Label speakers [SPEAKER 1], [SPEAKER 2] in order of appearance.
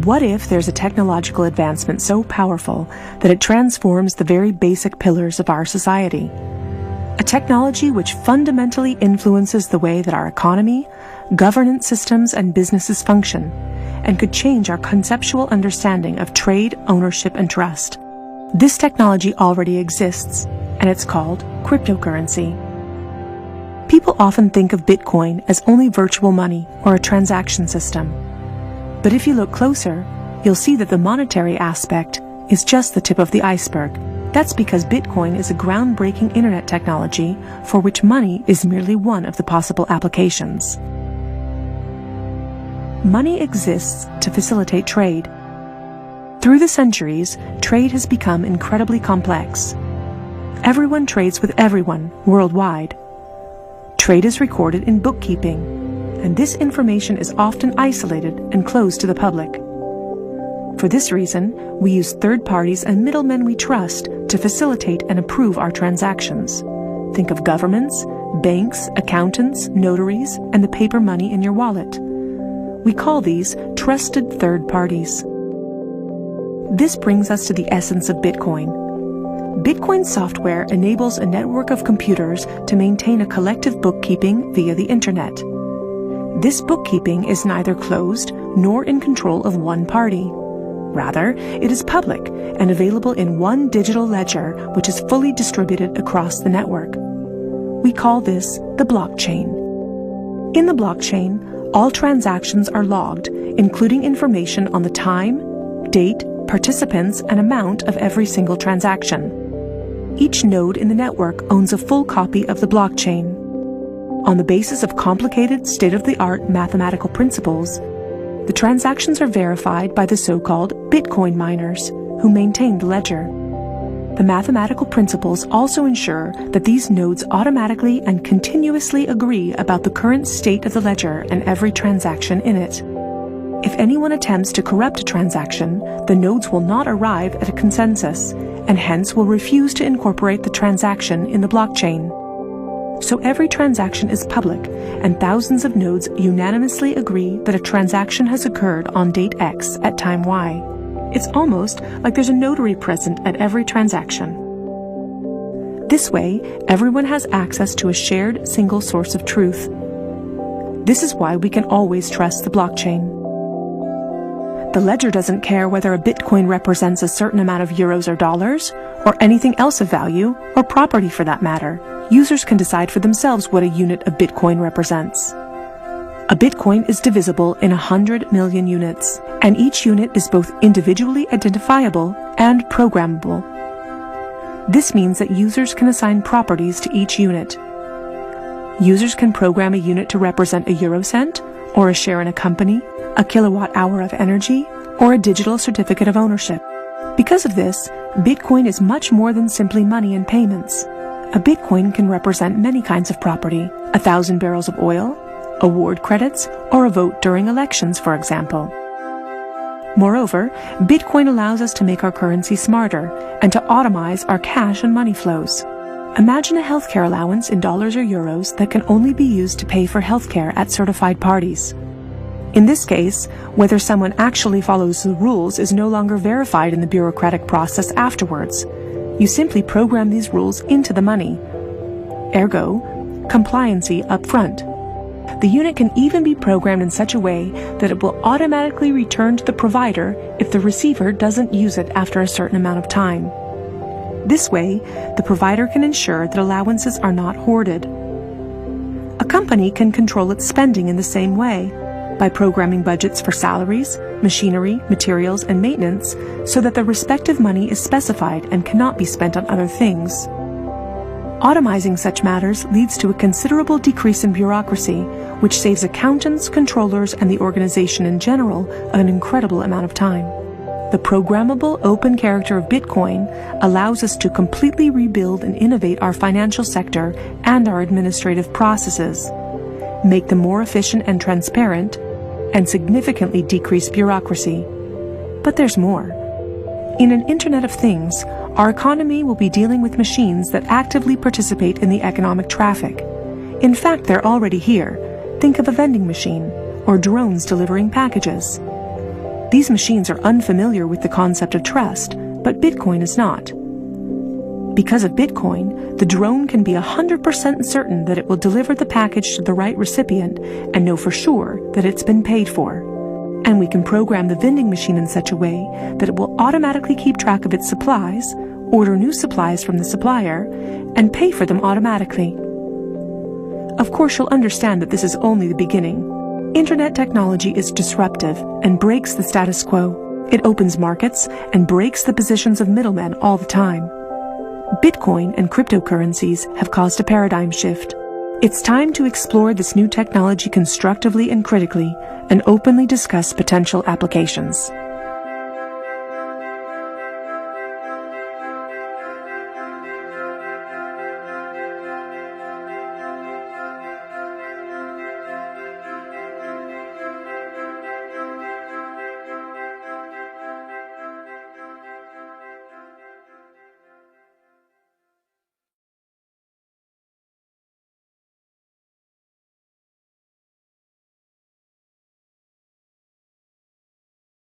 [SPEAKER 1] what if there's a technological advancement so powerful that it transforms the very basic pillars of our society? A technology which fundamentally influences the way that our economy, governance systems, and businesses function, and could change our conceptual understanding of trade, ownership, and trust. This technology already exists, and it's called cryptocurrency. People often think of Bitcoin as only virtual money or a transaction system. But if you look closer, you'll see that the monetary aspect is just the tip of the iceberg. That's because Bitcoin is a groundbreaking internet technology for which money is merely one of the possible applications. Money exists to facilitate trade. Through the centuries, trade has become incredibly complex. Everyone trades with everyone worldwide. Trade is recorded in bookkeeping, and this information is often isolated and closed to the public. For this reason, we use third parties and middlemen we trust to facilitate and approve our transactions. Think of governments, banks, accountants, notaries, and the paper money in your wallet. We call these trusted third parties. This brings us to the essence of Bitcoin. Bitcoin software enables a network of computers to maintain a collective bookkeeping via the internet. This bookkeeping is neither closed nor in control of one party. Rather, it is public and available in one digital ledger which is fully distributed across the network. We call this the blockchain. In the blockchain, all transactions are logged, including information on the time, date, participants, and amount of every single transaction. Each node in the network owns a full copy of the blockchain. On the basis of complicated, state-of-the-art mathematical principles, the transactions are verified by the so-called Bitcoin miners, who maintain the ledger. The mathematical principles also ensure that these nodes automatically and continuously agree about the current state of the ledger and every transaction in it. If anyone attempts to corrupt a transaction, the nodes will not arrive at a consensus, and hence will refuse to incorporate the transaction in the blockchain. So every transaction is public, and thousands of nodes unanimously agree that a transaction has occurred on date X at time Y. It's almost like there's a notary present at every transaction. This way, everyone has access to a shared single source of truth. This is why we can always trust the blockchain. The ledger doesn't care whether a Bitcoin represents a certain amount of euros or dollars, or anything else of value, or property for that matter. Users can decide for themselves what a unit of Bitcoin represents. A Bitcoin is divisible in 100 million units, and each unit is both individually identifiable and programmable. This means that users can assign properties to each unit. Users can program a unit to represent a eurocent, or a share in a company, a kilowatt hour of energy, or a digital certificate of ownership. Because of this, Bitcoin is much more than simply money and payments. A Bitcoin can represent many kinds of property, 1,000 barrels of oil, award credits, or a vote during elections, for example. Moreover, Bitcoin allows us to make our currency smarter and to automize our cash and money flows. Imagine a healthcare allowance in dollars or euros that can only be used to pay for healthcare at certified parties. In this case, whether someone actually follows the rules is no longer verified in the bureaucratic process afterwards. You simply program these rules into the money. Ergo, compliancy up front. The unit can even be programmed in such a way that it will automatically return to the provider if the receiver doesn't use it after a certain amount of time. This way, the provider can ensure that allowances are not hoarded. A company can control its spending in the same way, by programming budgets for salaries, machinery, materials, and maintenance so that the respective money is specified and cannot be spent on other things. Automizing such matters leads to a considerable decrease in bureaucracy, which saves accountants, controllers, and the organization in general an incredible amount of time. The programmable open character of Bitcoin allows us to completely rebuild and innovate our financial sector and our administrative processes, make them more efficient and transparent, and significantly decrease bureaucracy. But there's more. In an Internet of Things, our economy will be dealing with machines that actively participate in the economic traffic. In fact, they're already here. Think of a vending machine, or drones delivering packages. These machines are unfamiliar with the concept of trust, but Bitcoin is not. Because of Bitcoin, the drone can be 100% certain that it will deliver the package to the right recipient and know for sure that it's been paid for. And we can program the vending machine in such a way that it will automatically keep track of its supplies, order new supplies from the supplier, and pay for them automatically. Of course, you'll understand that this is only the beginning. Internet technology is disruptive and breaks the status quo. It opens markets and breaks the positions of middlemen all the time. Bitcoin and cryptocurrencies have caused a paradigm shift. It's time to explore this new technology constructively and critically, and openly discuss potential applications.